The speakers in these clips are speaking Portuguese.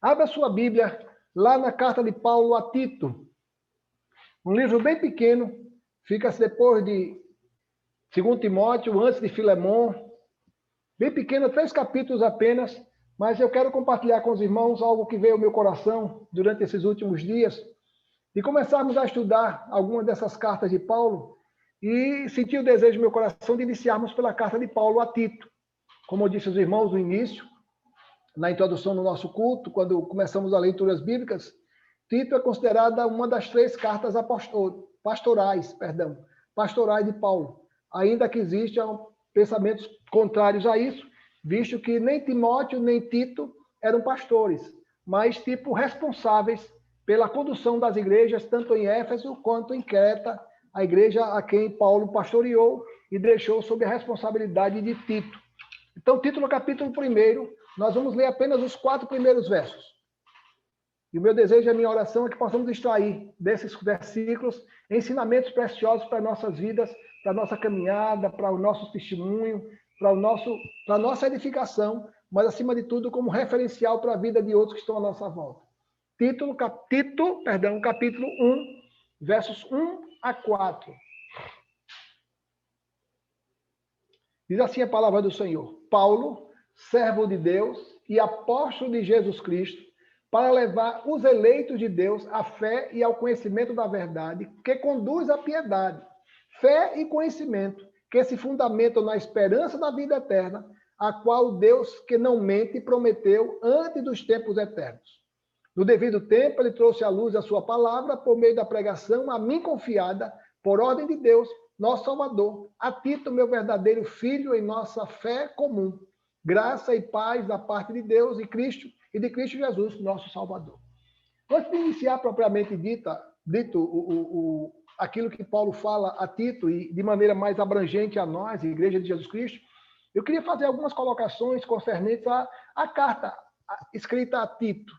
Abra sua Bíblia lá na carta de Paulo a Tito. Um livro bem pequeno, fica-se depois de 2 Timóteo, antes de Filemon. Bem pequeno, 3 capítulos apenas, mas eu quero compartilhar com os irmãos algo que veio ao meu coração durante esses últimos dias, e começarmos a estudar algumas dessas cartas de Paulo, e senti o desejo no meu coração de iniciarmos pela carta de Paulo a Tito. Como eu disse aos irmãos no início, na introdução do nosso culto, quando começamos as leituras bíblicas, Tito é considerada uma das 3 cartas pastorais de Paulo, ainda que existam pensamentos contrários a isso, visto que nem Timóteo nem Tito eram pastores, mas tipo responsáveis pela condução das igrejas, tanto em Éfeso quanto em Creta, a igreja a quem Paulo pastoreou e deixou sob a responsabilidade de Tito. Então, Tito, no capítulo 1, nós vamos ler apenas os 4 primeiros versos. E o meu desejo, a minha oração é que possamos extrair desses versículos ensinamentos preciosos para nossas vidas, para a nossa caminhada, para o nosso testemunho, para a nossa edificação, mas, acima de tudo, como referencial para a vida de outros que estão à nossa volta. Tito, capítulo 1, versos 1 a 4. Diz assim a palavra do Senhor: Paulo, servo de Deus e apóstolo de Jesus Cristo, para levar os eleitos de Deus à fé e ao conhecimento da verdade, que conduz à piedade. Fé e conhecimento, que se fundamentam na esperança da vida eterna, a qual Deus, que não mente, prometeu antes dos tempos eternos. No devido tempo, ele trouxe à luz a sua palavra, por meio da pregação a mim confiada, por ordem de Deus, nosso Salvador, a Tito, meu verdadeiro filho, em nossa fé comum. Graça e paz da parte de Deus e de Cristo Jesus, nosso Salvador. Antes de iniciar propriamente dito aquilo que Paulo fala a Tito, e de maneira mais abrangente a nós, a Igreja de Jesus Cristo, eu queria fazer algumas colocações concernentes à carta escrita a Tito.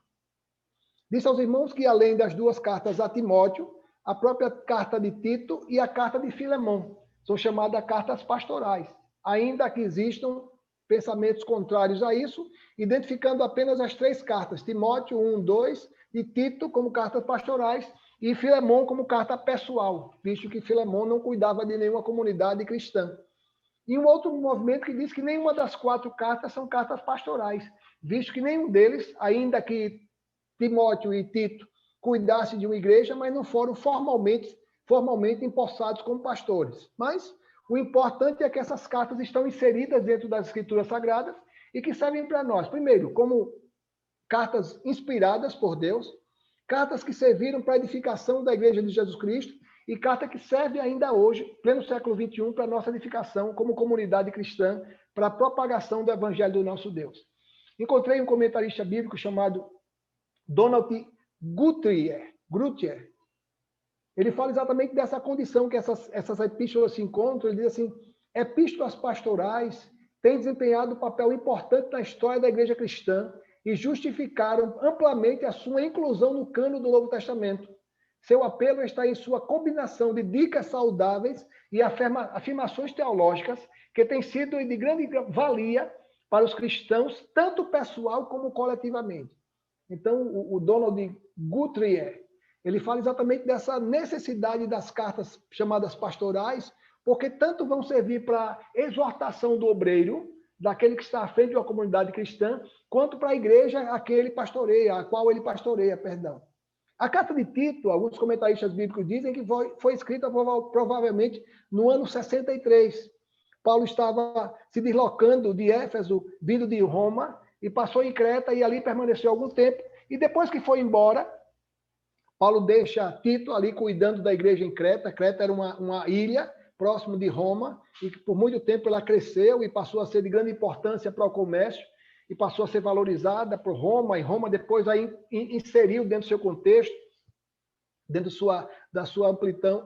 Disse aos irmãos que, além das 2 cartas a Timóteo, a própria carta de Tito e a carta de Filemon são chamadas cartas pastorais, ainda que existam pensamentos contrários a isso, identificando apenas as 3 cartas, Timóteo 1, 2, e Tito como cartas pastorais, e Filemon como carta pessoal, visto que Filemon não cuidava de nenhuma comunidade cristã. E um outro movimento que diz que nenhuma das 4 cartas são cartas pastorais, visto que nenhum deles, ainda que Timóteo e Tito cuidassem de uma igreja, mas não foram formalmente empossados como pastores. Mas o importante é que essas cartas estão inseridas dentro das Escrituras Sagradas e que servem para nós, primeiro, como cartas inspiradas por Deus, cartas que serviram para a edificação da Igreja de Jesus Cristo e carta que serve ainda hoje, pleno século XXI, para a nossa edificação como comunidade cristã, para a propagação do Evangelho do nosso Deus. Encontrei um comentarista bíblico chamado Donald Guthrie. Ele fala exatamente dessa condição que essas epístolas se encontram. Ele diz assim: epístolas pastorais têm desempenhado um papel importante na história da igreja cristã e justificaram amplamente a sua inclusão no cânon do Novo Testamento. Seu apelo está em sua combinação de dicas saudáveis e afirmações teológicas que têm sido de grande valia para os cristãos, tanto pessoal como coletivamente. Então, o Donald Guthrie, ele fala exatamente dessa necessidade das cartas chamadas pastorais, porque tanto vão servir para exortação do obreiro, daquele que está à frente de uma comunidade cristã, quanto para a igreja a qual ele pastoreia. A carta de Tito, alguns comentaristas bíblicos dizem que foi escrita provavelmente no ano 63. Paulo estava se deslocando de Éfeso, vindo de Roma, e passou em Creta e ali permaneceu algum tempo. E depois que foi embora, Paulo deixa Tito ali cuidando da igreja em Creta. Creta era uma ilha próximo de Roma e que por muito tempo ela cresceu e passou a ser de grande importância para o comércio e passou a ser valorizada por Roma. E Roma depois aí inseriu dentro do seu contexto, dentro da sua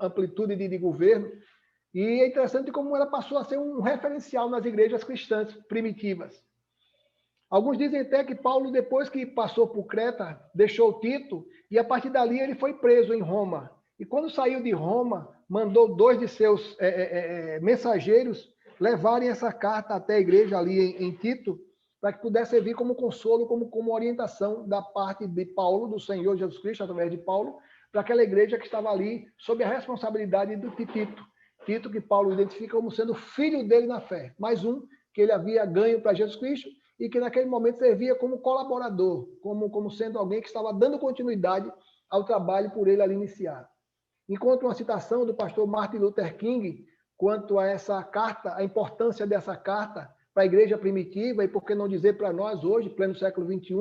amplitude de governo. E é interessante como ela passou a ser um referencial nas igrejas cristãs primitivas. Alguns dizem até que Paulo, depois que passou por Creta, deixou Tito e a partir dali ele foi preso em Roma. E quando saiu de Roma, mandou 2 de seus mensageiros levarem essa carta até a igreja ali em Tito, para que pudesse servir como consolo, como orientação da parte de Paulo, do Senhor Jesus Cristo, através de Paulo, para aquela igreja que estava ali sob a responsabilidade de Tito. Tito, que Paulo identifica como sendo filho dele na fé. Mais um que ele havia ganho para Jesus Cristo e que naquele momento servia como colaborador, como sendo alguém que estava dando continuidade ao trabalho por ele ali iniciado. Encontro uma citação do pastor Martin Luther King quanto a essa carta, a importância dessa carta para a igreja primitiva e por que não dizer para nós hoje, pleno século XXI.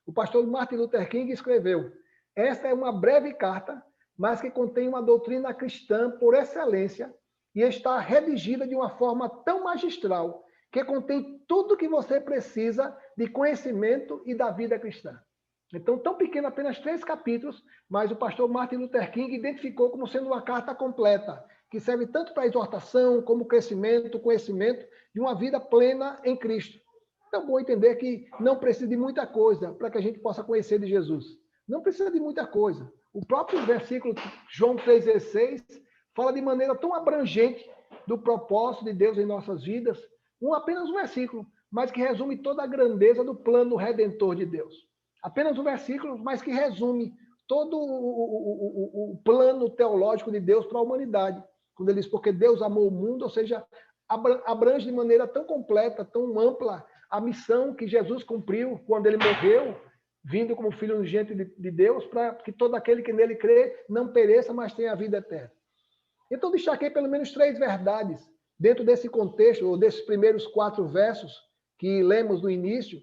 O pastor Martin Luther King escreveu: esta é uma breve carta, mas que contém uma doutrina cristã por excelência e está redigida de uma forma tão magistral que contém tudo o que você precisa de conhecimento e da vida cristã. Então, tão pequeno, apenas 3 capítulos, mas o pastor Martin Luther King identificou como sendo uma carta completa, que serve tanto para exortação, como crescimento, conhecimento de uma vida plena em Cristo. Então, bom entender que não precisa de muita coisa para que a gente possa conhecer de Jesus. Não precisa de muita coisa. O próprio versículo João 3,16 fala de maneira tão abrangente do propósito de Deus em nossas vidas, apenas um versículo, mas que resume toda a grandeza do plano redentor de Deus. Apenas um versículo, mas que resume todo o plano teológico de Deus para a humanidade. Quando ele diz, porque Deus amou o mundo, ou seja, abrange de maneira tão completa, tão ampla, a missão que Jesus cumpriu quando ele morreu, vindo como filho unigênito de Deus, para que todo aquele que nele crê não pereça, mas tenha a vida eterna. Então, destaquei pelo menos 3 verdades dentro desse contexto, ou desses primeiros 4 versos que lemos no início.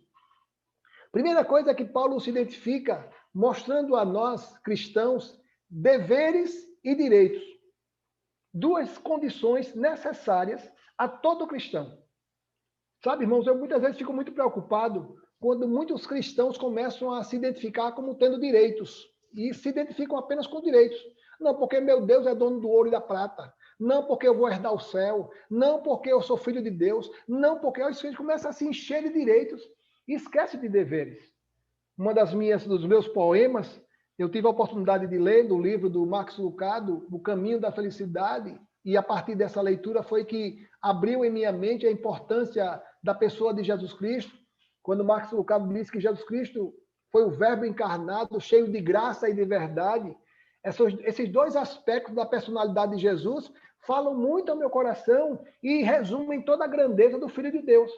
Primeira coisa é que Paulo se identifica mostrando a nós, cristãos, deveres e direitos. 2 condições necessárias a todo cristão. Sabe, irmãos, eu muitas vezes fico muito preocupado quando muitos cristãos começam a se identificar como tendo direitos e se identificam apenas com direitos. Não porque meu Deus é dono do ouro e da prata. Não porque eu vou herdar o céu. Não porque eu sou filho de Deus. Não porque os filhos começam a se encher de direitos e esquece de deveres. Dos meus poemas, eu tive a oportunidade de ler do livro do Max Lucado, O Caminho da Felicidade, e a partir dessa leitura foi que abriu em minha mente a importância da pessoa de Jesus Cristo, quando Max Lucado disse que Jesus Cristo foi o verbo encarnado, cheio de graça e de verdade. Esses 2 aspectos da personalidade de Jesus falam muito ao meu coração e resumem toda a grandeza do Filho de Deus.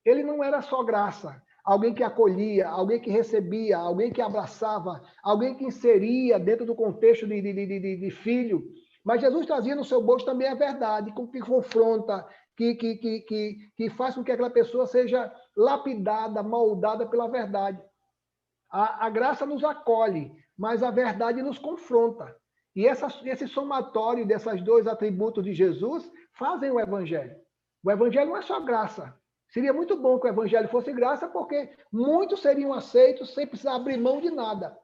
Ele não era só graça, alguém que acolhia, alguém que recebia, alguém que abraçava, alguém que inseria dentro do contexto de filho. Mas Jesus trazia no seu bolso também a verdade, que confronta, que faz com que aquela pessoa seja lapidada, moldada pela verdade. A graça nos acolhe, mas a verdade nos confronta. E esse somatório desses 2 atributos de Jesus fazem o Evangelho. O Evangelho não é só graça. Seria muito bom que o Evangelho fosse graça, porque muitos seriam aceitos sem precisar abrir mão de nada.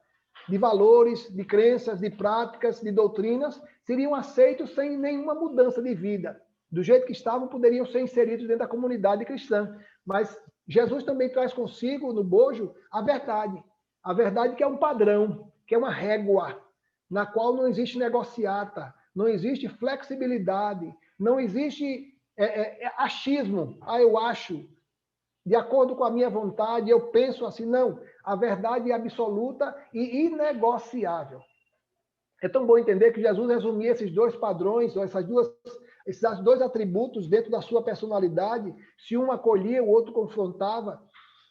De valores, de crenças, de práticas, de doutrinas, seriam aceitos sem nenhuma mudança de vida. Do jeito que estavam, poderiam ser inseridos dentro da comunidade cristã. Mas Jesus também traz consigo, no bojo, a verdade. A verdade que é um padrão, que é uma régua, na qual não existe negociata, não existe flexibilidade, não existe achismo. Eu acho, de acordo com a minha vontade, eu penso assim. Não, a verdade é absoluta e inegociável. É tão bom entender que Jesus resumia esses 2 padrões, ou esses 2 atributos dentro da sua personalidade. Se um acolhia, o outro confrontava.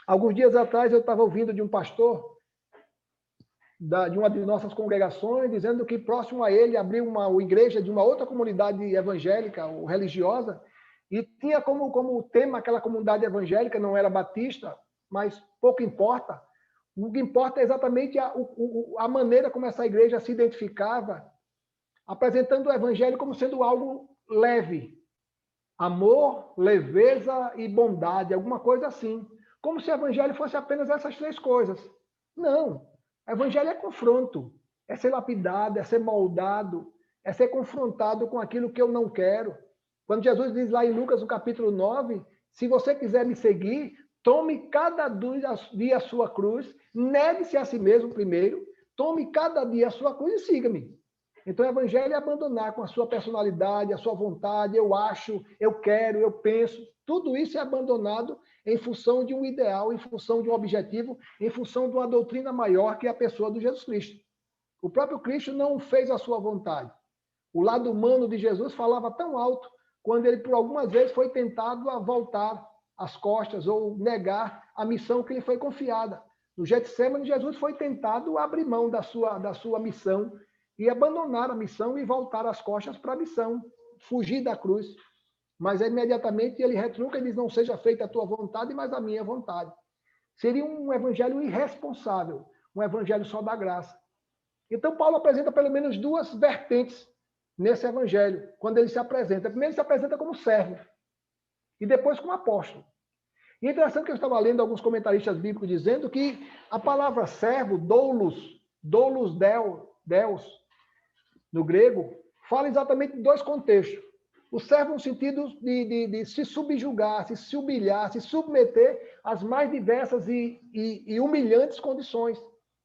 Alguns dias atrás eu estava ouvindo de um pastor de uma de nossas congregações, dizendo que próximo a ele abriu uma igreja de uma outra comunidade evangélica ou religiosa, e tinha como tema aquela comunidade evangélica, não era batista, mas pouco importa. O que importa é exatamente a maneira como essa igreja se identificava, apresentando o evangelho como sendo algo leve. Amor, leveza e bondade, alguma coisa assim. Como se o evangelho fosse apenas essas 3 coisas. Não. O evangelho é confronto. É ser lapidado, é ser moldado, é ser confrontado com aquilo que eu não quero. Quando Jesus diz lá em Lucas, no capítulo 9, se você quiser me seguir, tome cada dia a sua cruz, negue-se a si mesmo primeiro, tome cada dia a sua cruz e siga-me. Então, o evangelho é abandonar com a sua personalidade, a sua vontade, eu acho, eu quero, eu penso. Tudo isso é abandonado em função de um ideal, em função de um objetivo, em função de uma doutrina maior que é a pessoa do Jesus Cristo. O próprio Cristo não fez a sua vontade. O lado humano de Jesus falava tão alto quando ele, por algumas vezes, foi tentado a voltar as costas ou negar a missão que lhe foi confiada. No Getsemane, Jesus foi tentado a abrir mão da sua missão e abandonar a missão e voltar as costas para a missão, fugir da cruz. Mas imediatamente ele retruca e diz, não seja feita a tua vontade, mas a minha vontade. Seria um evangelho irresponsável, um evangelho só da graça. Então, Paulo apresenta pelo menos duas vertentes nesse evangelho, quando ele se apresenta. Primeiro, ele se apresenta como servo, e depois como apóstolo. E é interessante que eu estava lendo alguns comentaristas bíblicos dizendo que a palavra servo, doulos deus, no grego, fala exatamente de dois contextos. O servo no sentido de se subjugar, se humilhar, se submeter às mais diversas e humilhantes condições.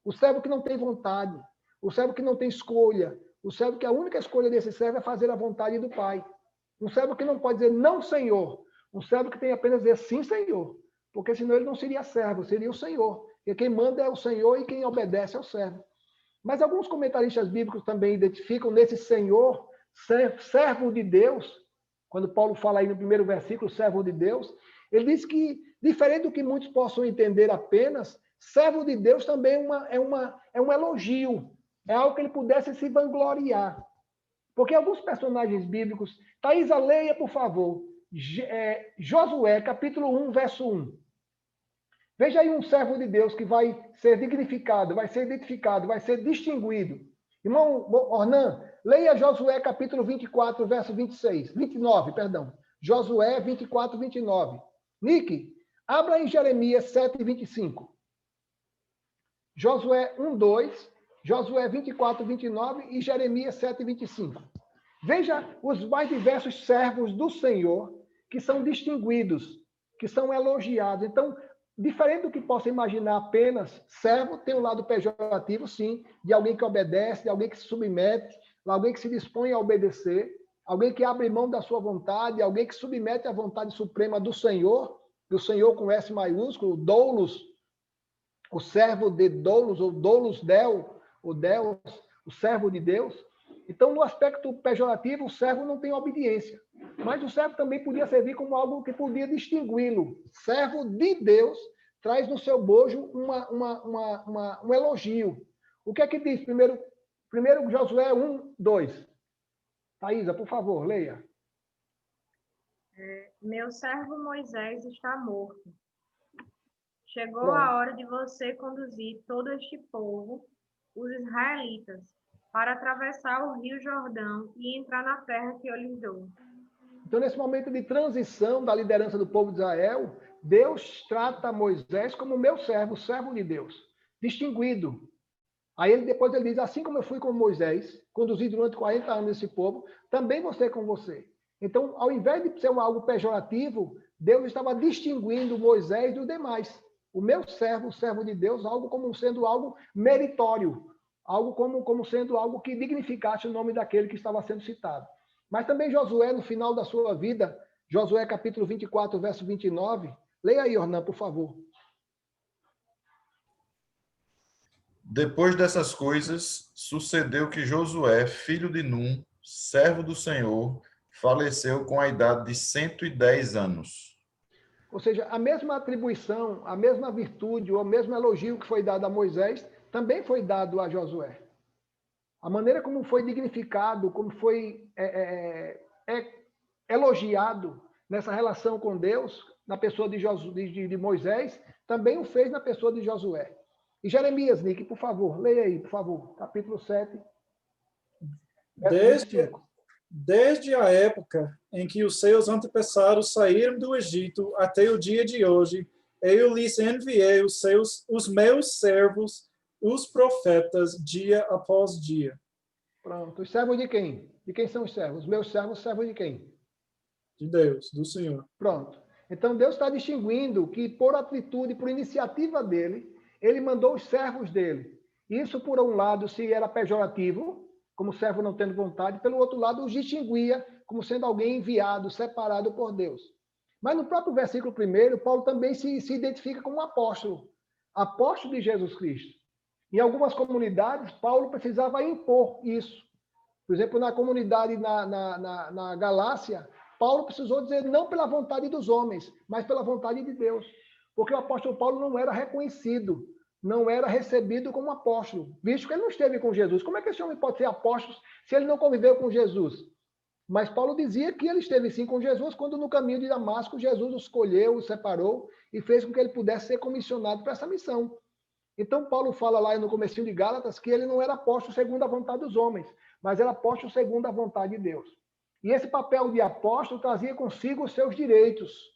O servo que não tem vontade, o servo que não tem escolha, o servo que a única escolha desse servo é fazer a vontade do Pai. Um servo que não pode dizer não, Senhor. Um servo que tem apenas dizer sim, Senhor. Porque senão ele não seria servo, seria o Senhor. Porque quem manda é o Senhor e quem obedece é o servo. Mas alguns comentaristas bíblicos também identificam nesse Senhor, servo de Deus, quando Paulo fala aí no primeiro versículo, servo de Deus, ele diz que, diferente do que muitos possam entender apenas, servo de Deus também é um elogio, é algo que ele pudesse se vangloriar. Porque alguns personagens bíblicos, Thaisa, leia, por favor, Josué, capítulo 1, verso 1. Veja aí um servo de Deus que vai ser dignificado, vai ser identificado, vai ser distinguido. Irmão Ornan, leia Josué capítulo 24, verso 29, perdão. Josué 24, 29. Nick, abra em Jeremias 7, 25. Josué 1, 2, Josué 24, 29 e Jeremias 7, 25. Veja os mais diversos servos do Senhor que são distinguidos, que são elogiados. Então, diferente do que possa imaginar apenas, servo tem um lado pejorativo, sim, de alguém que obedece, de alguém que se submete, alguém que se dispõe a obedecer, alguém que abre mão da sua vontade, alguém que submete à vontade suprema do Senhor, do Senhor com S maiúsculo, doulos, o servo de doulos, ou doulos del, o Deus, o servo de Deus. Então, no aspecto pejorativo, o servo não tem obediência. Mas o servo também podia servir como algo que podia distingui-lo. Servo de Deus traz no seu bojo um elogio. O que é que diz? Primeiro Josué 1, 2. Thaisa, por favor, leia. Meu servo Moisés está morto. Chegou Pronto. a hora de você conduzir todo este povo, os israelitas, para atravessar o rio Jordão e entrar na terra que eu lhes dou. Então, nesse momento de transição da liderança do povo de Israel, Deus trata Moisés como meu servo, servo de Deus, distinguido. Aí depois ele diz, assim como eu fui com Moisés, conduzi durante 40 anos esse povo, também vou ser com você. Então, ao invés de ser algo pejorativo, Deus estava distinguindo Moisés dos demais. O meu servo, o servo de Deus, algo como sendo algo meritório, algo como sendo algo que dignificasse o nome daquele que estava sendo citado. Mas também Josué, no final da sua vida, Josué capítulo 24, verso 29, leia aí, Ornan, por favor. Depois dessas coisas, sucedeu que Josué, filho de Num, servo do Senhor, faleceu com a idade de 110 anos. Ou seja, a mesma atribuição, a mesma virtude, ou o mesmo elogio que foi dado a Moisés, também foi dado a Josué. A maneira como foi dignificado, como foi elogiado nessa relação com Deus, na pessoa de Moisés, também o fez na pessoa de Josué. E Jeremias, Nick, por favor, leia aí, por favor, capítulo 7. Desde a época em que os seus antepassados saíram do Egito até o dia de hoje, eu lhes enviei os meus servos, os profetas, dia após dia. Pronto. Os servos de quem? De quem são os servos? Os meus servos de quem? De Deus, do Senhor. Pronto. Então, Deus está distinguindo que, por atitude, por iniciativa dele, ele mandou os servos dele. Isso, por um lado, se era pejorativo, como servo não tendo vontade, pelo outro lado, os distinguia como sendo alguém enviado, separado por Deus. Mas no próprio versículo 1, Paulo também se identifica como apóstolo de Jesus Cristo. Em algumas comunidades, Paulo precisava impor isso. Por exemplo, na comunidade na Galácia, Paulo precisou dizer não pela vontade dos homens, mas pela vontade de Deus. Porque o apóstolo Paulo não era reconhecido, não era recebido como apóstolo, visto que ele não esteve com Jesus. Como é que esse homem pode ser apóstolo se ele não conviveu com Jesus? Mas Paulo dizia que ele esteve sim com Jesus, quando no caminho de Damasco, Jesus o escolheu, o separou e fez com que ele pudesse ser comissionado para essa missão. Então, Paulo fala lá no comecinho de Gálatas que ele não era apóstolo segundo a vontade dos homens, mas era apóstolo segundo a vontade de Deus. E esse papel de apóstolo trazia consigo os seus direitos.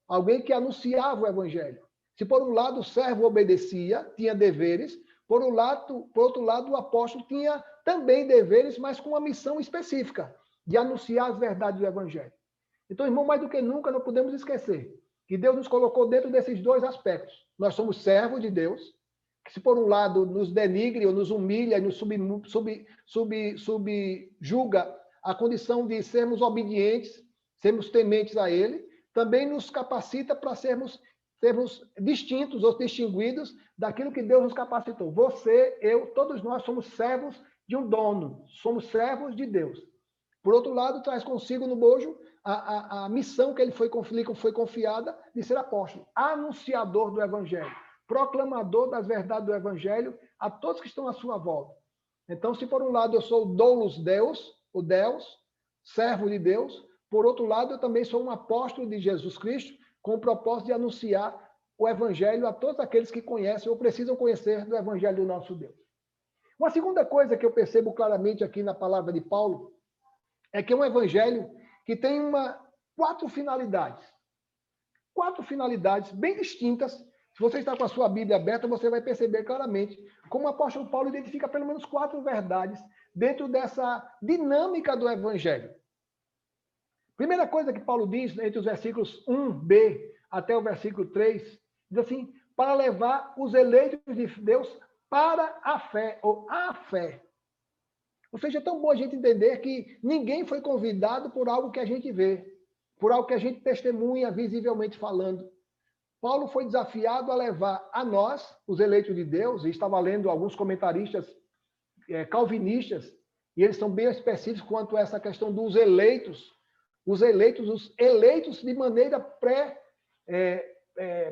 Alguém que anunciava o evangelho. Se por um lado o servo obedecia, tinha deveres, por outro lado o apóstolo tinha também deveres, mas com uma missão específica, de anunciar as verdades do evangelho. Então, irmão, mais do que nunca, não podemos esquecer que Deus nos colocou dentro desses dois aspectos. Nós somos servos de Deus, que se por um lado nos denigre ou nos humilha e nos subjuga a condição de sermos obedientes, sermos tementes a Ele, também nos capacita para sermos distintos ou distinguidos daquilo que Deus nos capacitou. Você, eu, todos nós somos servos de um dono, somos servos de Deus. Por outro lado, traz consigo no bojo a missão que lhe foi confiada de ser apóstolo, anunciador do evangelho, proclamador das verdades do evangelho a todos que estão à sua volta. Então, se por um lado eu sou doulos Deus, o Deus, servo de Deus, por outro lado eu também sou um apóstolo de Jesus Cristo, com o propósito de anunciar o evangelho a todos aqueles que conhecem ou precisam conhecer do evangelho do nosso Deus. Uma segunda coisa que eu percebo claramente aqui na palavra de Paulo é que é um evangelho que tem quatro finalidades. Quatro finalidades bem distintas. Se você está com a sua Bíblia aberta, você vai perceber claramente como o apóstolo Paulo identifica pelo menos quatro verdades dentro dessa dinâmica do evangelho. Primeira coisa que Paulo diz, entre os versículos 1b até o versículo 3, diz assim, para levar os eleitos de Deus para a fé, ou à fé. Ou seja, é tão bom a gente entender que ninguém foi convidado por algo que a gente vê, por algo que a gente testemunha visivelmente falando. Paulo foi desafiado a levar a nós, os eleitos de Deus, e estava lendo alguns comentaristas calvinistas, e eles são bem específicos quanto a essa questão dos eleitos, os eleitos de maneira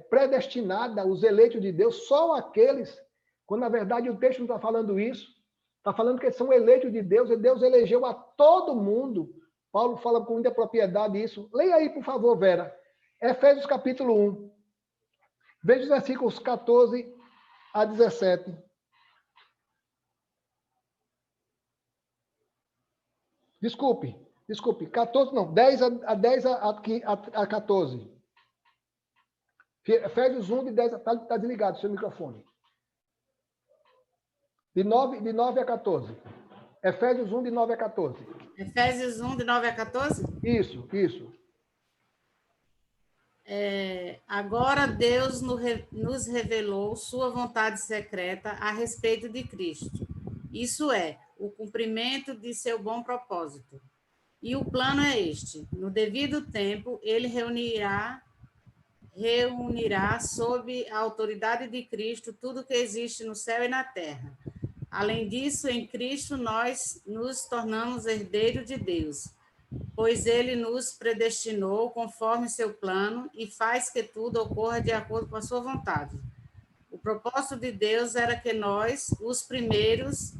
predestinada, os eleitos de Deus, só aqueles, quando na verdade o texto não está falando isso, está falando que eles são eleitos de Deus, e Deus elegeu a todo mundo. Paulo fala com muita propriedade isso. Leia aí, por favor, Vera. Efésios capítulo 1. Veja os versículos 14 a 17. Desculpe, 14 não, 10 a 14. Efésios 1, de 10 a... Está desligado o seu microfone. De 9 a 14. Efésios 1, de 9 a 14. Efésios 1, de 9 a 14? Isso. Agora Deus nos revelou sua vontade secreta a respeito de Cristo. Isso é, o cumprimento de seu bom propósito. E o plano é este: no devido tempo, ele reunirá sob a autoridade de Cristo tudo que existe no céu e na terra. Além disso, em Cristo nós nos tornamos herdeiros de Deus, pois ele nos predestinou conforme seu plano e faz que tudo ocorra de acordo com a sua vontade. O propósito de Deus era que nós, os primeiros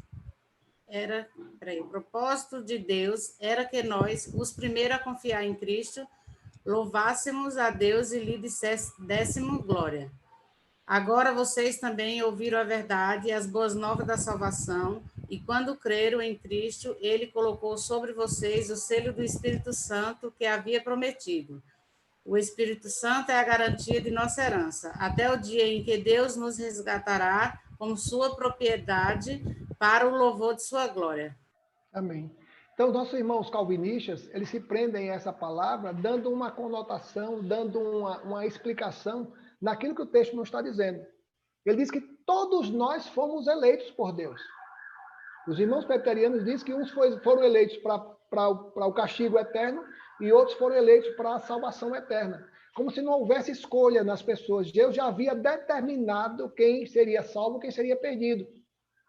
a confiar em Cristo, louvássemos a Deus e lhe dessemos glória. Agora vocês também ouviram a verdade e as boas novas da salvação, e quando creram em Cristo, ele colocou sobre vocês o selo do Espírito Santo que havia prometido. O Espírito Santo é a garantia de nossa herança, até o dia em que Deus nos resgatará como sua propriedade para o louvor de sua glória. Amém. Então, nossos irmãos calvinistas, eles se prendem a essa palavra, dando uma conotação, dando uma explicação naquilo que o texto não está dizendo. Ele diz que todos nós fomos eleitos por Deus. Os irmãos presbiterianos dizem que uns foram eleitos para o castigo eterno e outros foram eleitos para a salvação eterna. Como se não houvesse escolha nas pessoas. Deus já havia determinado quem seria salvo, quem seria perdido.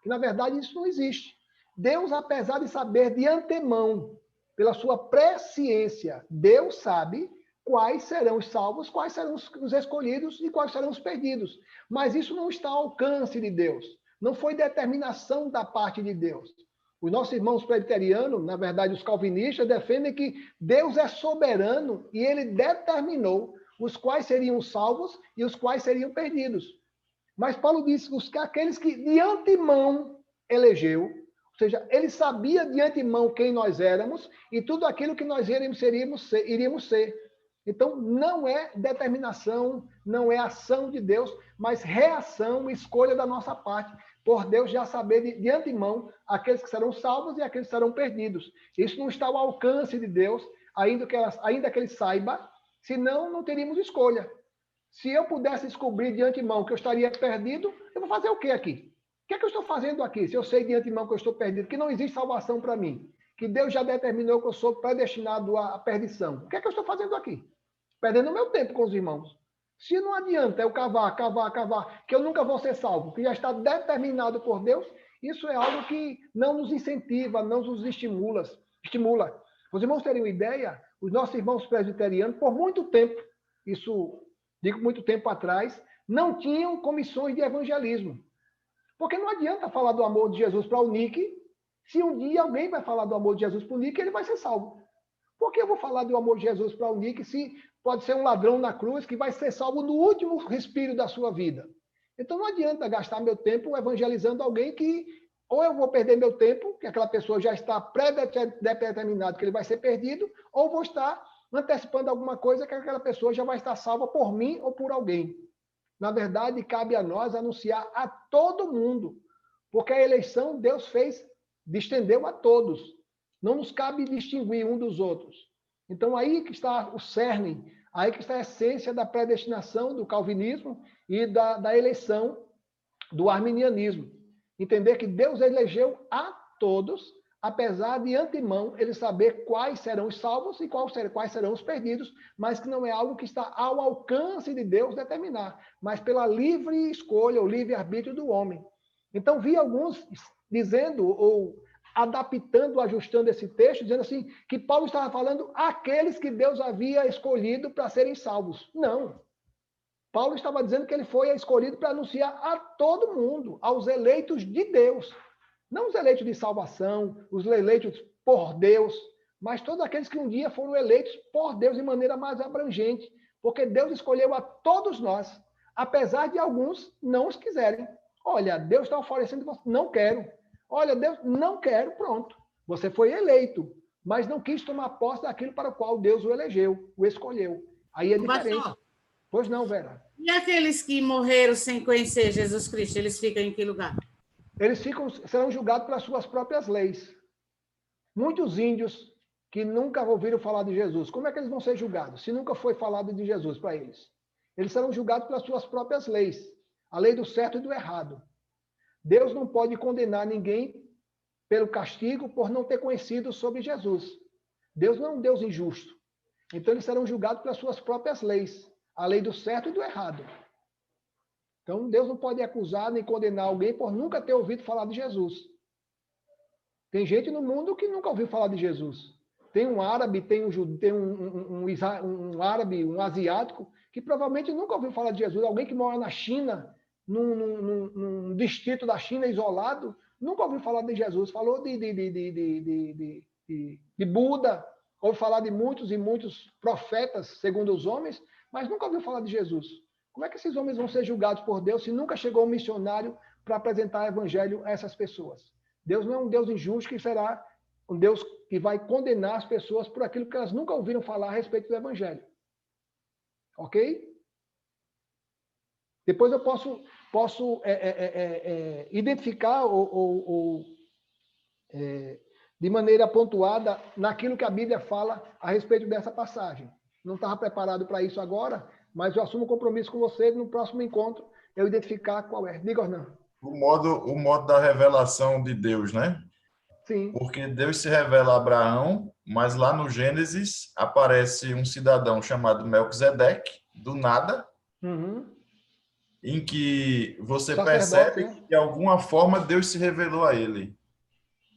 E, na verdade, isso não existe. Deus, apesar de saber de antemão, pela sua presciência, Deus sabe quais serão os salvos, quais serão os escolhidos e quais serão os perdidos. Mas isso não está ao alcance de Deus. Não foi determinação da parte de Deus. Os nossos irmãos presbiterianos, na verdade, os calvinistas, defendem que Deus é soberano e ele determinou os quais seriam salvos e os quais seriam perdidos. Mas Paulo disse que aqueles que de antemão elegeu, ou seja, ele sabia de antemão quem nós éramos e tudo aquilo que nós iríamos ser. Então, não é determinação, não é ação de Deus, mas reação, escolha da nossa parte, por Deus já saber de antemão aqueles que serão salvos e aqueles que serão perdidos. Isso não está ao alcance de Deus, ainda que ele saiba, senão não teríamos escolha. Se eu pudesse descobrir de antemão que eu estaria perdido, eu vou fazer o quê aqui? O que é que eu estou fazendo aqui? Se eu sei de antemão que eu estou perdido, que não existe salvação para mim, que Deus já determinou que eu sou predestinado à perdição, o que é que eu estou fazendo aqui? Perdendo o meu tempo com os irmãos. Se não adianta eu cavar, que eu nunca vou ser salvo, que já está determinado por Deus, isso é algo que não nos incentiva, não nos estimula. Os irmãos terem uma ideia, os nossos irmãos presbiterianos, por muito tempo, isso digo muito tempo atrás, não tinham comissões de evangelismo. Porque não adianta falar do amor de Jesus para o Nick, se um dia alguém vai falar do amor de Jesus para o Nick, ele vai ser salvo. Por que eu vou falar do amor de Jesus para o Nick se pode ser um ladrão na cruz que vai ser salvo no último respiro da sua vida? Então não adianta gastar meu tempo evangelizando alguém que ou eu vou perder meu tempo, que aquela pessoa já está pré-determinado que ele vai ser perdido, ou vou estar antecipando alguma coisa que aquela pessoa já vai estar salva por mim ou por alguém. Na verdade, cabe a nós anunciar a todo mundo, porque a eleição Deus fez, estendeu a todos. Não nos cabe distinguir um dos outros. Então, aí que está o cerne, aí que está a essência da predestinação do calvinismo e da eleição do arminianismo. Entender que Deus elegeu a todos, apesar de antemão ele saber quais serão os salvos e quais serão os perdidos, mas que não é algo que está ao alcance de Deus determinar, mas pela livre escolha, o livre-arbítrio do homem. Então, vi alguns dizendo, ou adaptando, ajustando esse texto, dizendo assim, que Paulo estava falando aqueles que Deus havia escolhido para serem salvos. Não. Paulo estava dizendo que ele foi escolhido para anunciar a todo mundo, aos eleitos de Deus. Não os eleitos de salvação, os eleitos por Deus, mas todos aqueles que um dia foram eleitos por Deus de maneira mais abrangente, porque Deus escolheu a todos nós, apesar de alguns não os quiserem. Olha, Deus está oferecendo, não quero. Olha, Deus, não quero, pronto. Você foi eleito, mas não quis tomar posse daquilo para o qual Deus o elegeu, o escolheu. Aí é diferente. Pastor, pois não, Vera. e aqueles que morreram sem conhecer Jesus Cristo, eles ficam em que lugar? Eles serão julgados pelas suas próprias leis. Muitos índios que nunca ouviram falar de Jesus, como é que eles vão ser julgados? Se nunca foi falado de Jesus para eles. Eles serão julgados pelas suas próprias leis. A lei do certo e do errado. Deus não pode condenar ninguém pelo castigo por não ter conhecido sobre Jesus. Deus não é um Deus injusto. Então, eles serão julgados pelas suas próprias leis. A lei do certo e do errado. Então, Deus não pode acusar nem condenar alguém por nunca ter ouvido falar de Jesus. Tem gente no mundo que nunca ouviu falar de Jesus. Tem um árabe, tem um árabe, um asiático, que provavelmente nunca ouviu falar de Jesus. Alguém que mora na China, num distrito da China isolado, nunca ouviu falar de Jesus. Falou de Buda, ouviu falar de muitos e muitos profetas, segundo os homens, mas nunca ouviu falar de Jesus. Como é que esses homens vão ser julgados por Deus se nunca chegou um missionário para apresentar o evangelho a essas pessoas? Deus não é um Deus injusto que será um Deus que vai condenar as pessoas por aquilo que elas nunca ouviram falar a respeito do evangelho. Ok? Depois eu posso identificar de maneira pontuada naquilo que a Bíblia fala a respeito dessa passagem. Não estava preparado para isso agora, mas eu assumo um compromisso com você no próximo encontro, eu identificar qual é. Diga, Ornan. o modo da revelação de Deus, né? Sim. Porque Deus se revela a Abraão, mas lá no Gênesis aparece um cidadão chamado Melquisedeque, do nada, Uhum. em que você Sacerdote, percebe né? que de alguma forma Deus se revelou a ele.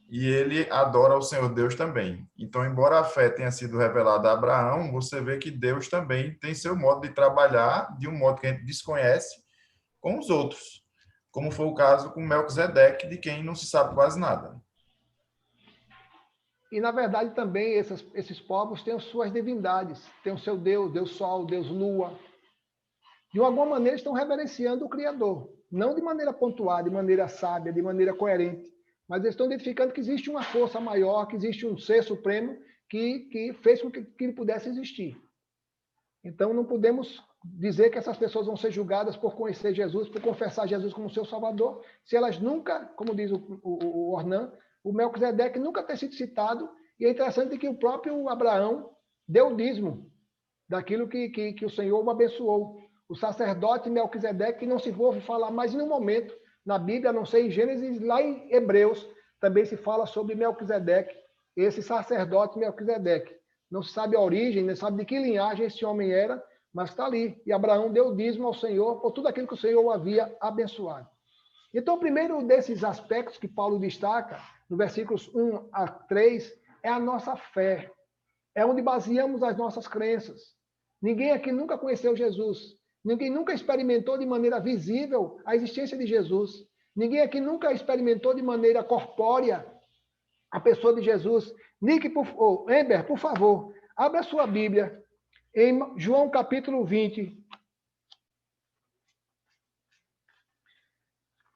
E ele adora ao Senhor Deus também. Então, embora a fé tenha sido revelada a Abraão, você vê que Deus também tem seu modo de trabalhar, de um modo que a gente desconhece, com os outros. Como foi o caso com Melquisedeque, de quem não se sabe quase nada. E, na verdade, também esses povos têm as suas divindades. Tem o seu Deus, Deus Sol, Deus Lua. De alguma maneira, estão reverenciando o Criador. Não de maneira pontuada, de maneira sábia, de maneira coerente. Mas eles estão identificando que existe uma força maior, que existe um ser supremo que fez com que ele pudesse existir. Então, não podemos dizer que essas pessoas vão ser julgadas por conhecer Jesus, por confessar Jesus como seu Salvador, se elas nunca, como diz o Ornan, o Melquisedeque nunca ter sido citado, e é interessante que o próprio Abraão deu o dízimo daquilo que o Senhor o abençoou. O sacerdote Melquisedeque, que não se ouve falar mais em um momento na Bíblia, a não ser em Gênesis, lá em Hebreus, também se fala sobre Melquisedeque, esse sacerdote Melquisedeque. Não se sabe a origem, não se sabe de que linhagem esse homem era, mas está ali. E Abraão deu o dízimo ao Senhor por tudo aquilo que o Senhor o havia abençoado. Então, o primeiro desses aspectos que Paulo destaca, no versículos 1 a 3, é a nossa fé. É onde baseamos as nossas crenças. Ninguém aqui nunca conheceu Jesus. Ninguém nunca experimentou de maneira visível a existência de Jesus. Ninguém aqui nunca experimentou de maneira corpórea a pessoa de Jesus. Nick, Ember, por favor, abra a sua Bíblia em João capítulo 20.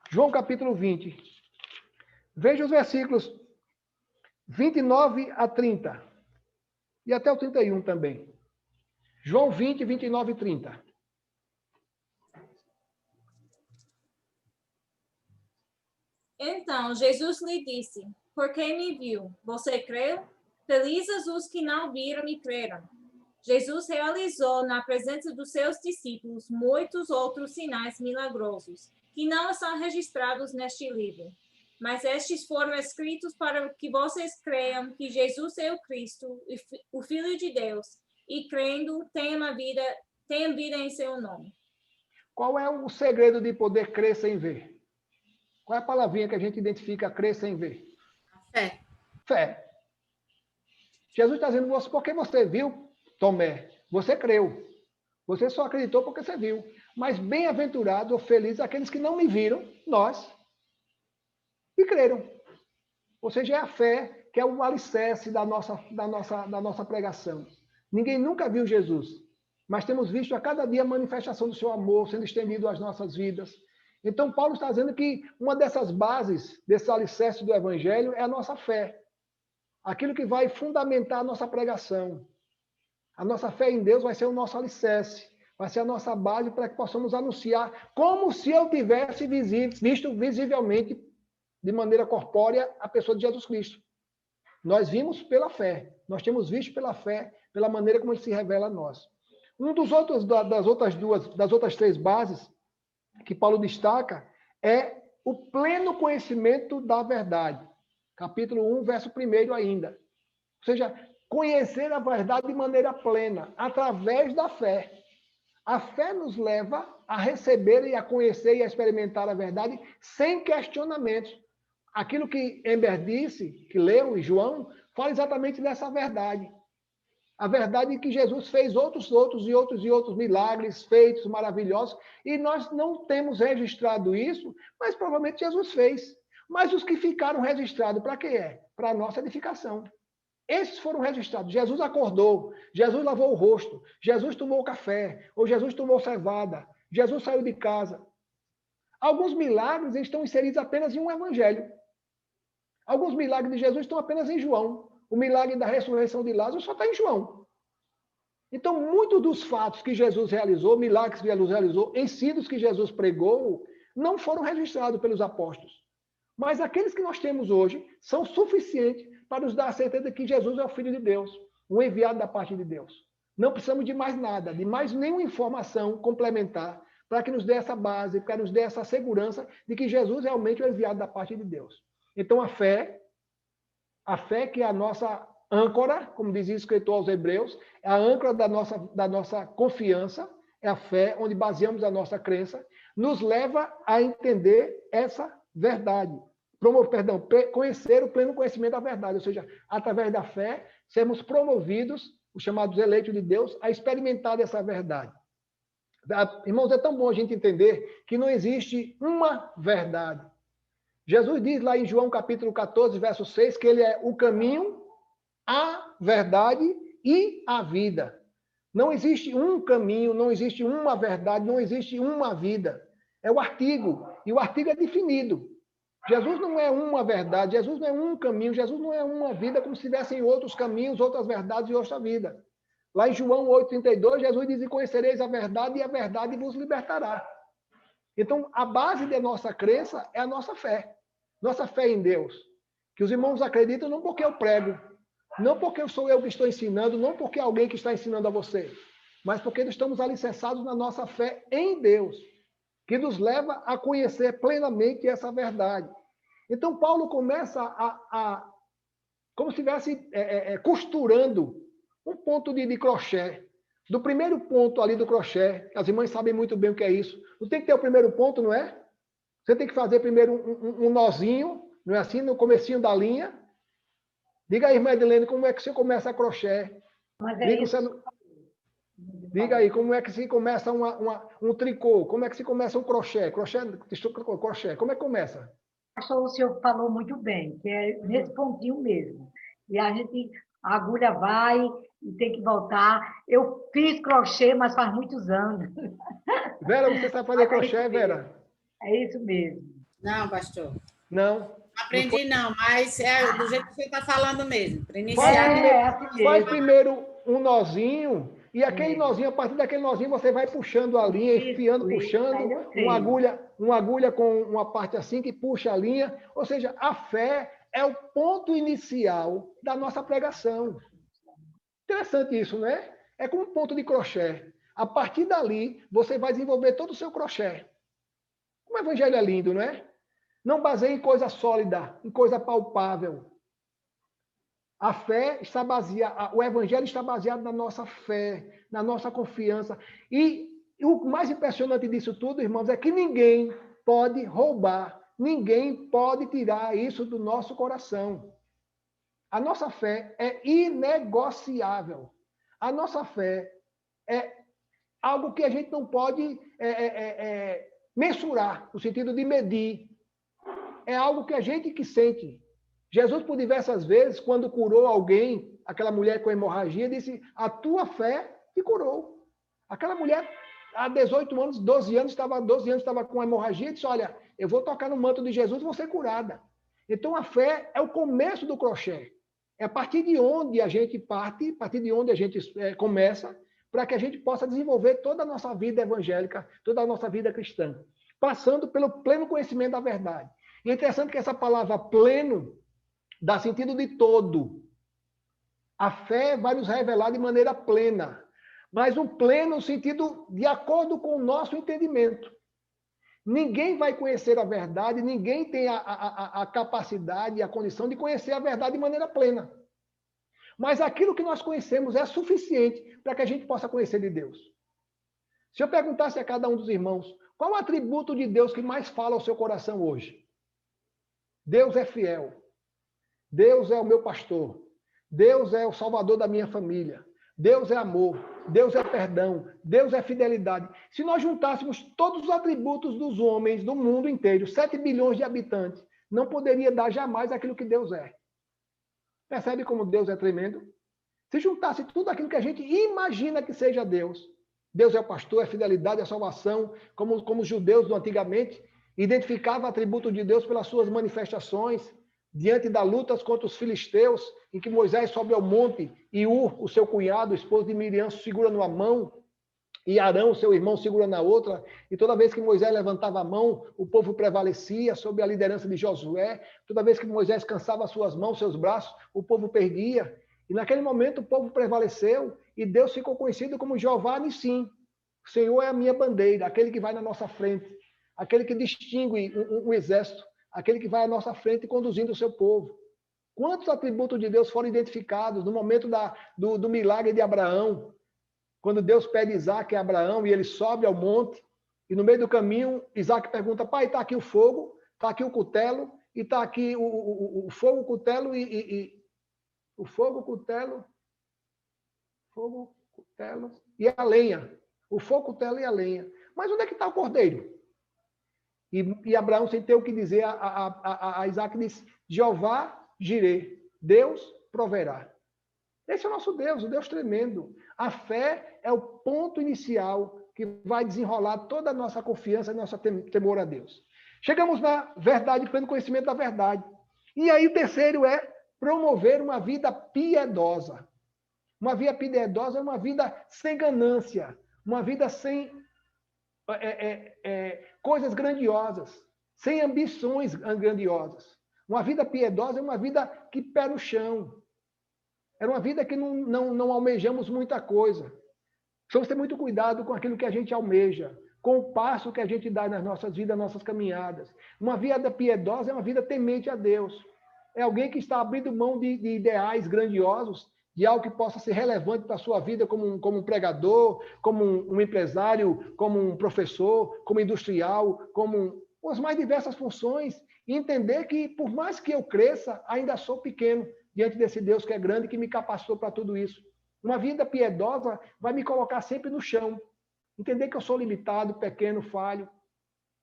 João capítulo 20. Veja os versículos 29 a 30. E até o 31 também. João 20, 29 e 30. Então Jesus lhe disse: Por que me viu? Você creu? Felizes os que não viram e creram. Jesus realizou na presença dos seus discípulos muitos outros sinais milagrosos, que não estão registrados neste livro. Mas estes foram escritos para que vocês creiam que Jesus é o Cristo, o Filho de Deus, e crendo tenham vida em seu nome. Qual é o segredo de poder crer sem ver? Qual é a palavrinha que a gente identifica crer sem ver? Fé. Fé. Jesus está dizendo, porque você viu, Tomé, você creu. Você só acreditou porque você viu. Mas bem-aventurado ou feliz aqueles que não me viram, nós, e creram. Ou seja, é a fé que é o alicerce da nossa pregação. Ninguém nunca viu Jesus, mas temos visto a cada dia a manifestação do seu amor sendo estendido às nossas vidas. Então, Paulo está dizendo que uma dessas bases, desse alicerce do Evangelho, é a nossa fé. Aquilo que vai fundamentar a nossa pregação. A nossa fé em Deus vai ser o nosso alicerce, vai ser a nossa base para que possamos anunciar como se eu tivesse visto visivelmente, de maneira corpórea, a pessoa de Jesus Cristo. Nós vimos pela fé, nós temos visto pela fé, pela maneira como ele se revela a nós. Das outras três bases que Paulo destaca é o pleno conhecimento da verdade. Capítulo 1, verso 1 ainda. Ou seja, conhecer a verdade de maneira plena, através da fé. A fé nos leva a receber e a conhecer e a experimentar a verdade sem questionamentos. Aquilo que Ember disse, que leu, e João, fala exatamente dessa verdade. A verdade é que Jesus fez outros milagres, feitos maravilhosos, e nós não temos registrado isso, mas provavelmente Jesus fez. Mas os que ficaram registrados, para que é? Para a nossa edificação. Esses foram registrados. Jesus acordou, Jesus lavou o rosto, Jesus tomou café, ou Jesus tomou cevada, Jesus saiu de casa. Alguns milagres estão inseridos apenas em um evangelho. Alguns milagres de Jesus estão apenas em João. O milagre da ressurreição de Lázaro só está em João. Então, muitos dos fatos que Jesus realizou, milagres que Jesus realizou, ensinos que Jesus pregou, não foram registrados pelos apóstolos. Mas aqueles que nós temos hoje são suficientes para nos dar a certeza de que Jesus é o Filho de Deus, um enviado da parte de Deus. Não precisamos de mais nada, de mais nenhuma informação complementar para que nos dê essa base, para nos dê essa segurança de que Jesus realmente é o enviado da parte de Deus. Então, a fé que é a nossa âncora, como dizia o escritor aos Hebreus, é a âncora da nossa confiança, é a fé onde baseamos a nossa crença, nos leva a entender essa verdade. Conhecer o pleno conhecimento da verdade, ou seja, através da fé, sermos promovidos, os chamados eleitos de Deus, a experimentar essa verdade. Irmãos, é tão bom a gente entender que não existe uma verdade. Jesus diz lá em João capítulo 14, verso 6, que ele é o caminho, a verdade e a vida. Não existe um caminho, não existe uma verdade, não existe uma vida. É o artigo, e o artigo é definido. Jesus não é uma verdade, Jesus não é um caminho, Jesus não é uma vida, como se tivessem outros caminhos, outras verdades e outra vida. Lá em João 8,32, Jesus diz: e conhecereis a verdade, e a verdade vos libertará. Então, a base da nossa crença é a nossa fé em Deus. Que os irmãos acreditam não porque eu prego, não porque sou eu que estou ensinando, não porque é alguém que está ensinando a você, mas porque estamos alicerçados na nossa fé em Deus, que nos leva a conhecer plenamente essa verdade. Então, Paulo começa como se estivesse costurando um ponto de crochê. Do primeiro ponto ali do crochê, as irmãs sabem muito bem o que é isso. Não tem que ter o primeiro ponto, não é? Você tem que fazer primeiro um nozinho, não é assim? No comecinho da linha. Diga aí, irmã Edilene, como é que você começa a crochê? Diga aí, como é que se começa um tricô? Como é que se começa um crochê? Crochê, como é que começa? O senhor falou muito bem, que é nesse pontinho mesmo. E a agulha vai e tem que voltar. Eu fiz crochê, mas faz muitos anos. Vera, você sabe fazer crochê, Vera? É isso mesmo. Não, pastor. Não. Aprendi não, mas é do jeito que você está falando mesmo, para iniciar. Faz primeiro um nozinho, e aquele nozinho, a partir daquele nozinho, você vai puxando a linha, enfiando, puxando, uma agulha com uma parte assim que puxa a linha. Ou seja, a fé é o ponto inicial da nossa pregação. Interessante isso, não é? É como um ponto de crochê. A partir dali, você vai desenvolver todo o seu crochê. O evangelho é lindo, não é? Não baseia em coisa sólida, em coisa palpável. A fé está baseada, o evangelho está baseado na nossa fé, na nossa confiança. E o mais impressionante disso tudo, irmãos, é que ninguém pode roubar, ninguém pode tirar isso do nosso coração. A nossa fé é inegociável. A nossa fé é algo que a gente não pode mensurar, no sentido de medir. É algo que a gente que sente. Jesus, por diversas vezes, quando curou alguém, aquela mulher com hemorragia, disse: a tua fé te curou. Aquela mulher, há 18 anos, 12 anos, estava com hemorragia e disse: olha, eu vou tocar no manto de Jesus e vou ser curada. Então, a fé é o começo do crochê. É a partir de onde a gente parte, a partir de onde a gente começa, para que a gente possa desenvolver toda a nossa vida evangélica, toda a nossa vida cristã, passando pelo pleno conhecimento da verdade. E é interessante que essa palavra pleno dá sentido de todo. A fé vai nos revelar de maneira plena, mas um pleno no sentido de acordo com o nosso entendimento. Ninguém vai conhecer a verdade, ninguém tem a capacidade e a condição de conhecer a verdade de maneira plena. Mas aquilo que nós conhecemos é suficiente para que a gente possa conhecer de Deus. Se eu perguntasse a cada um dos irmãos, qual o atributo de Deus que mais fala ao seu coração hoje? Deus é fiel. Deus é o meu pastor. Deus é o salvador da minha família. Deus é amor. Deus é perdão. Deus é fidelidade. Se nós juntássemos todos os atributos dos homens do mundo inteiro, 7 bilhões de habitantes, não poderia dar jamais aquilo que Deus é. Percebe como Deus é tremendo? Se juntasse tudo aquilo que a gente imagina que seja Deus. Deus é o pastor, é fidelidade, é salvação, como os judeus do antigamente identificavam o atributo de Deus pelas suas manifestações, diante das lutas contra os filisteus, em que Moisés sobe ao monte e o seu cunhado, o esposo de Miriam, segura numa mão, e Arão, seu irmão, segura na outra, e toda vez que Moisés levantava a mão, o povo prevalecia sob a liderança de Josué, toda vez que Moisés cansava suas mãos, seus braços, o povo perdia, e naquele momento o povo prevaleceu, e Deus ficou conhecido como Jeová Nissim, O Senhor é a minha bandeira, aquele que vai na nossa frente, aquele que distingue um exército, aquele que vai à nossa frente conduzindo o seu povo. Quantos atributos de Deus foram identificados no momento do milagre de Abraão, quando Deus pede Isaac a Abraão e ele sobe ao monte, e no meio do caminho, Isaac pergunta, pai, está aqui o fogo, está aqui o cutelo, e está aqui o fogo, o cutelo o fogo, cutelo e a lenha. O fogo, o cutelo e a lenha. Mas onde é que está o cordeiro? E Abraão, sem ter o que dizer, a Isaac diz, Jeová Jirê, Deus proverá. Esse é o nosso Deus, o Deus tremendo. A fé é o ponto inicial que vai desenrolar toda a nossa confiança e nosso temor a Deus. Chegamos na verdade, pleno conhecimento da verdade. E aí o terceiro é promover uma vida piedosa. Uma vida piedosa é uma vida sem ganância, uma vida sem coisas grandiosas, sem ambições grandiosas. Uma vida piedosa é uma vida que pé no chão. É uma vida que não almejamos muita coisa. Precisamos ter muito cuidado com aquilo que a gente almeja, com o passo que a gente dá nas nossas vidas, nas nossas caminhadas. Uma vida piedosa é uma vida temente a Deus. É alguém que está abrindo mão de ideais grandiosos, de algo que possa ser relevante para a sua vida como um pregador, como um empresário, como um professor, como industrial, como as mais diversas funções, e entender que, por mais que eu cresça, ainda sou pequeno diante desse Deus que é grande, que me capacitou para tudo isso. Uma vida piedosa vai me colocar sempre no chão. Entender que eu sou limitado, pequeno, falho.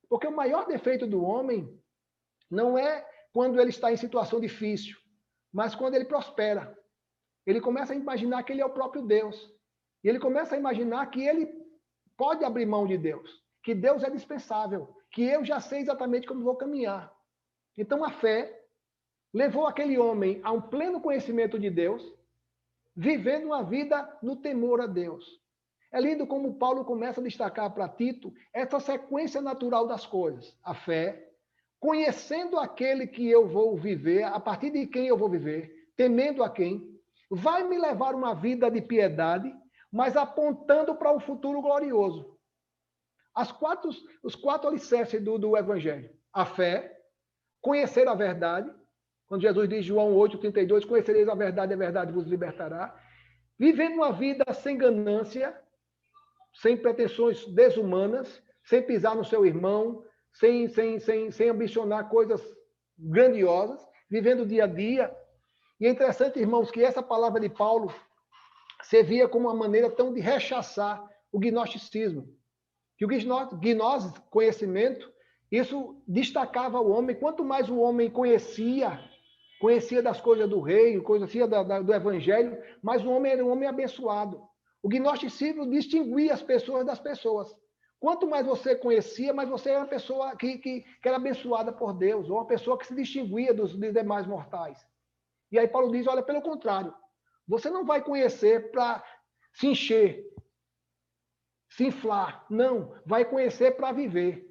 Porque o maior defeito do homem não é quando ele está em situação difícil, mas quando ele prospera. Ele começa a imaginar que ele é o próprio Deus. E ele começa a imaginar que ele pode abrir mão de Deus, que Deus é dispensável, que eu já sei exatamente como vou caminhar. Então a fé levou aquele homem a um pleno conhecimento de Deus, vivendo uma vida no temor a Deus. É lindo como Paulo começa a destacar para Tito essa sequência natural das coisas. A fé, conhecendo aquele que eu vou viver, a partir de quem eu vou viver, temendo a quem, vai me levar uma vida de piedade, mas apontando para um futuro glorioso. Os quatro alicerces do Evangelho. A fé, conhecer a verdade, quando Jesus diz, João 8,32, conhecereis a verdade vos libertará. Vivendo uma vida sem ganância, sem pretensões desumanas, sem pisar no seu irmão, sem ambicionar coisas grandiosas, vivendo o dia a dia. E é interessante, irmãos, que essa palavra de Paulo servia como uma maneira tão de rechaçar o gnosticismo. Que o gnose, conhecimento, isso destacava o homem. Quanto mais o homem conhecia das coisas do reino, conhecia do evangelho, mas o homem era um homem abençoado. O gnosticismo distinguia as pessoas das pessoas. Quanto mais você conhecia, mais você era uma pessoa que era abençoada por Deus, ou uma pessoa que se distinguia dos demais mortais. E aí Paulo diz, olha, pelo contrário, você não vai conhecer para se encher, se inflar. Não, vai conhecer para viver.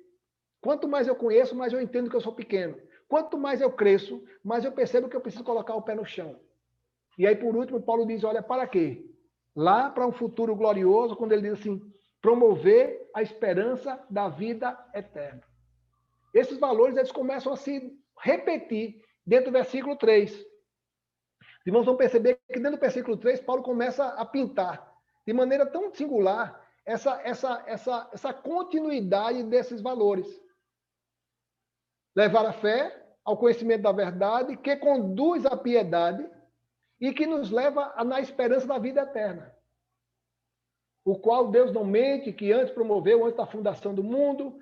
Quanto mais eu conheço, mais eu entendo que eu sou pequeno. Quanto mais eu cresço, mais eu percebo que eu preciso colocar o pé no chão. E aí, por último, Paulo diz, olha, para quê? Lá para um futuro glorioso, quando ele diz assim, promover a esperança da vida eterna. Esses valores, eles começam a se repetir dentro do versículo 3. Os irmãos vão perceber que dentro do versículo 3, Paulo começa a pintar, de maneira tão singular, essa continuidade desses valores. Levar a fé ao conhecimento da verdade, que conduz à piedade e que nos leva na esperança da vida eterna. O qual Deus não mente, que antes promoveu, antes da fundação do mundo,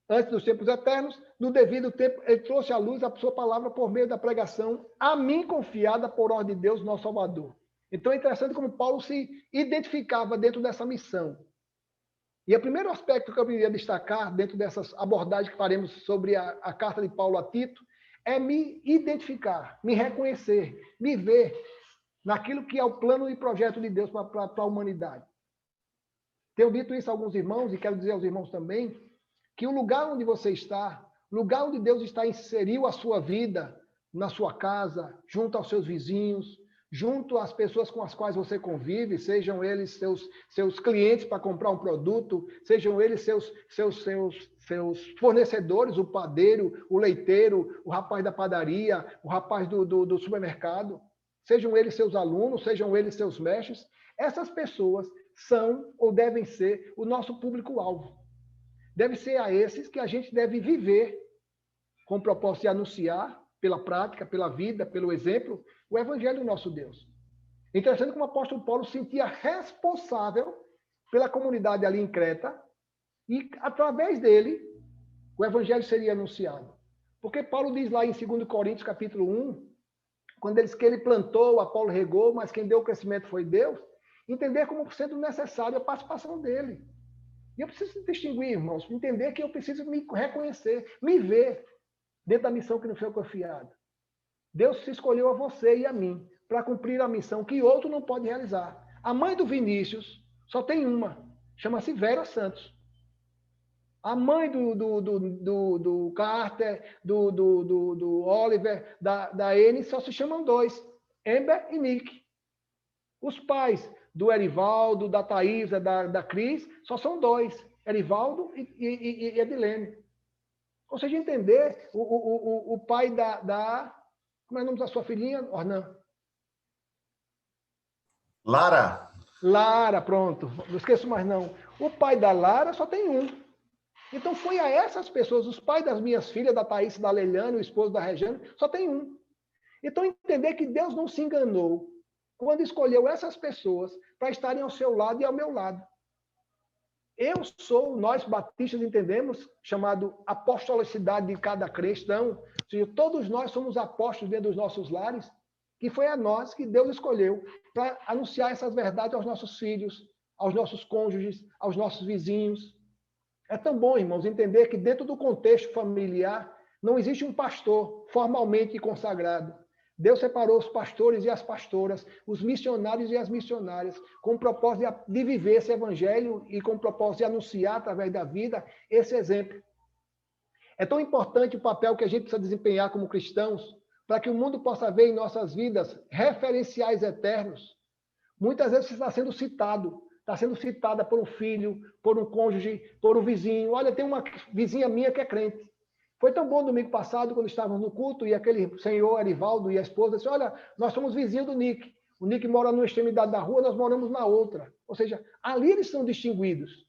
antes dos tempos eternos, no devido tempo, ele trouxe à luz a sua palavra por meio da pregação, a mim confiada por ordem de Deus, nosso Salvador. Então é interessante como Paulo se identificava dentro dessa missão. E o primeiro aspecto que eu queria destacar, dentro dessas abordagens que faremos sobre a carta de Paulo a Tito, é me identificar, me reconhecer, me ver naquilo que é o plano e projeto de Deus para a humanidade. Tenho dito isso a alguns irmãos, e quero dizer aos irmãos também, que o lugar onde você está, o lugar onde Deus inseriu a sua vida, na sua casa, junto aos seus vizinhos, junto às pessoas com as quais você convive, sejam eles seus clientes para comprar um produto, sejam eles seus fornecedores, o padeiro, o leiteiro, o rapaz da padaria, o rapaz do supermercado, sejam eles seus alunos, sejam eles seus mestres, essas pessoas são ou devem ser o nosso público-alvo. Deve ser a esses que a gente deve viver com o propósito de anunciar, pela prática, pela vida, pelo exemplo, o evangelho do nosso Deus. Interessante como o apóstolo Paulo se sentia responsável pela comunidade ali em Creta e, através dele, o evangelho seria anunciado. Porque Paulo diz lá em 2 Coríntios, capítulo 1, quando ele diz que ele plantou, Apolo regou, mas quem deu o crescimento foi Deus, entender como sendo necessário a participação dele. E eu preciso distinguir, irmãos, entender que eu preciso me reconhecer, me ver dentro da missão que nos foi confiada. Deus se escolheu a você e a mim para cumprir a missão que outro não pode realizar. A mãe do Vinícius só tem uma, chama-se Vera Santos. A mãe do Carter, do Oliver, da Anne, só se chamam dois, Amber e Nick. Os pais do Erivaldo, da Thaisa, da Cris, só são dois, Erivaldo e Edilene. Ou seja, entender o pai como é o nome da sua filhinha, Ornan? Lara. Lara, pronto. Não esqueço mais não. O pai da Lara só tem um. Então foi a essas pessoas, os pais das minhas filhas, da Thaís, da Leilane, o esposo da Regiane, só tem um. Então entender que Deus não se enganou quando escolheu essas pessoas para estarem ao seu lado e ao meu lado. Nós batistas entendemos, chamado apostolicidade de cada cristão, ou seja, todos nós somos apóstolos dentro dos nossos lares, que foi a nós que Deus escolheu para anunciar essas verdades aos nossos filhos, aos nossos cônjuges, aos nossos vizinhos. É tão bom, irmãos, entender que dentro do contexto familiar não existe um pastor formalmente consagrado. Deus separou os pastores e as pastoras, os missionários e as missionárias, com o propósito de viver esse evangelho e com o propósito de anunciar através da vida esse exemplo. É tão importante o papel que a gente precisa desempenhar como cristãos para que o mundo possa ver em nossas vidas referenciais eternos. Muitas vezes está sendo citada por um filho, por um cônjuge, por um vizinho. Olha, tem uma vizinha minha que é crente. Foi tão bom domingo passado, quando estávamos no culto, e aquele senhor Erivaldo e a esposa disse, olha, nós somos vizinhos do Nick. O Nick mora numa extremidade da rua, nós moramos na outra. Ou seja, ali eles são distinguidos.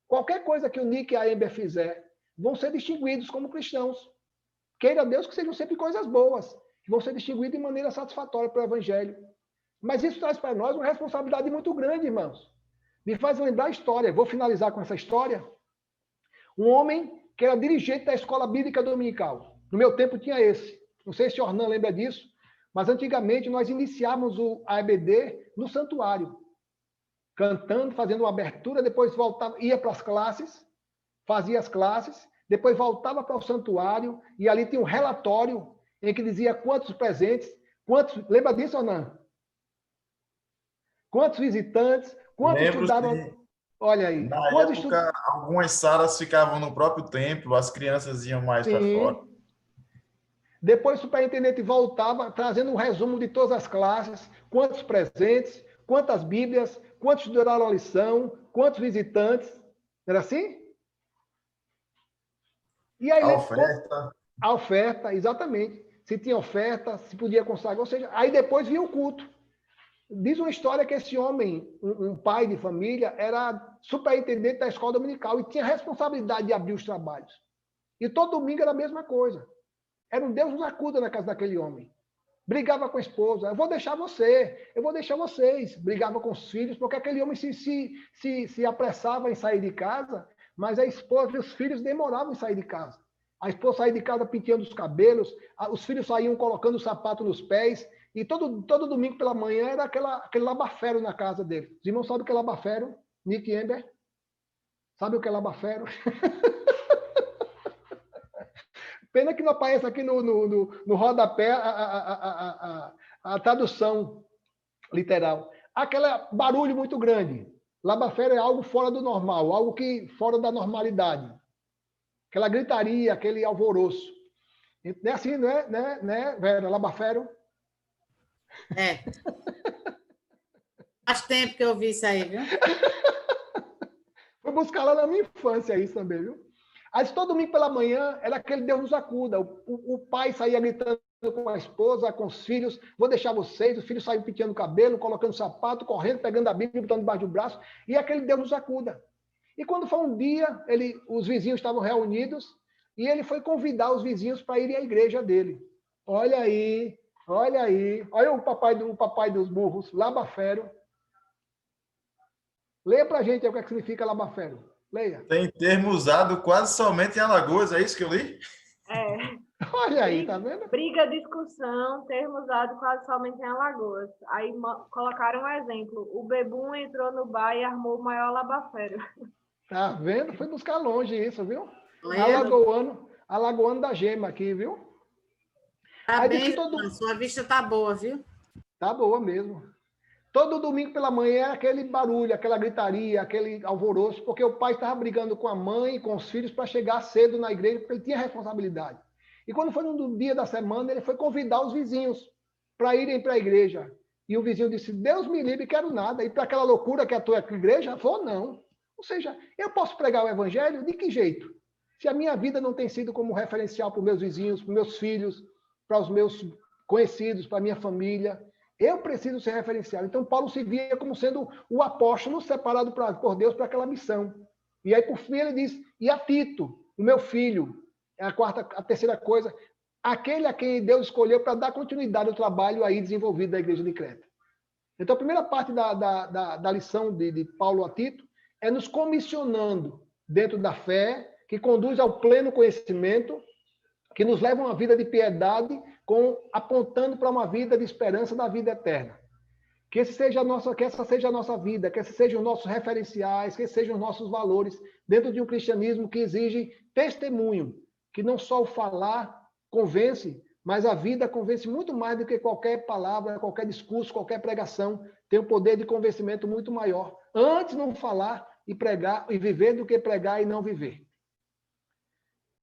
Qualquer coisa que o Nick e a Amber fizer, vão ser distinguidos como cristãos. Queira Deus que sejam sempre coisas boas, que vão ser distinguidos de maneira satisfatória para o Evangelho. Mas isso traz para nós uma responsabilidade muito grande, irmãos. Me faz lembrar a história. Vou finalizar com essa história. Um homem que era dirigente da escola bíblica dominical. No meu tempo tinha esse. Não sei se o Ornan lembra disso, mas antigamente nós iniciávamos a EBD no santuário, cantando, fazendo uma abertura, depois voltava, ia para as classes, fazia as classes, depois voltava para o santuário e ali tinha um relatório em que dizia quantos presentes, lembra disso, Ornan? Quantos visitantes, quantos estudaram... Sim. Olha aí. Na época, algumas salas ficavam no próprio templo, as crianças iam mais para fora. Depois o superintendente voltava, trazendo um resumo de todas as classes, quantos presentes, quantas bíblias, quantos estudaram a lição, quantos visitantes. Era assim? E aí, a oferta, exatamente. Se tinha oferta, se podia consagrar. Ou seja, aí depois vinha o culto. Diz uma história que esse homem, um pai de família, era superintendente da escola dominical e tinha responsabilidade de abrir os trabalhos. E todo domingo era a mesma coisa. Era um Deus nos acuda na casa daquele homem. Brigava com a esposa. Eu vou deixar vocês. Brigava com os filhos, porque aquele homem se apressava em sair de casa, mas a esposa e os filhos demoravam em sair de casa. A esposa saía de casa penteando os cabelos, os filhos saíam colocando o sapato nos pés, e todo domingo pela manhã era aquele labafero na casa dele. Os irmãos sabem o que é labafero? Nick e Amber? Sabe o que é labafero? Pena que não aparece aqui no rodapé a tradução literal. Aquele barulho muito grande. Labafero é algo fora do normal, algo que fora da normalidade. Aquela gritaria, aquele alvoroço. Não é assim, não é, Vera? Labafero? É. Faz tempo que eu vi isso aí, viu? Foi buscar lá na minha infância isso também, viu? Aí todo domingo pela manhã era aquele Deus nos acuda. O pai saía gritando com a esposa, com os filhos, vou deixar vocês, os filhos saíam penteando o cabelo, colocando sapato, correndo, pegando a Bíblia, botando debaixo do braço, e aquele Deus nos acuda. E quando foi um dia, os vizinhos estavam reunidos, e ele foi convidar os vizinhos para irem à igreja dele. Olha aí, olha o papai dos burros, Labafero. Leia para a gente aí o que significa Labafero. Leia. Tem termo usado quase somente em Alagoas, é isso que eu li? É. Olha aí, tá vendo? Briga, discussão, termo usado quase somente em Alagoas. Aí colocaram um exemplo. O bebum entrou no bar e armou o maior labafério. Tá vendo? Foi buscar longe isso, viu? Lendo. Alagoano da gema aqui, viu? Tá Aí bem, disse que todo... sua vista tá boa, viu? Tá boa mesmo. Todo domingo pela manhã era aquele barulho, aquela gritaria, aquele alvoroço, porque o pai estava brigando com a mãe e com os filhos para chegar cedo na igreja, porque ele tinha responsabilidade. E quando foi no dia da semana, ele foi convidar os vizinhos para irem para a igreja. E o vizinho disse, Deus me livre, quero nada. E para aquela loucura que é a tua igreja, falou, não. Ou seja, eu posso pregar o evangelho de que jeito? Se a minha vida não tem sido como referencial para os meus vizinhos, para os meus filhos, para os meus conhecidos, para a minha família, eu preciso ser referencial. Então, Paulo se via como sendo o apóstolo separado por Deus para aquela missão. E aí, por fim, ele diz, e a Tito, o meu filho, é a terceira coisa, aquele a quem Deus escolheu para dar continuidade ao trabalho aí desenvolvido da igreja de Creta. Então, a primeira parte da lição de Paulo a Tito é nos comissionando dentro da fé, que conduz ao pleno conhecimento, que nos leva a uma vida de piedade, apontando para uma vida de esperança da vida eterna. Que essa seja a nossa vida, que esses sejam os nossos referenciais, que esses sejam os nossos valores, dentro de um cristianismo que exige testemunho, que não só o falar convence, mas a vida convence muito mais do que qualquer palavra, qualquer discurso, qualquer pregação, tem um poder de convencimento muito maior. Antes não falar e pregar e viver do que pregar e não viver.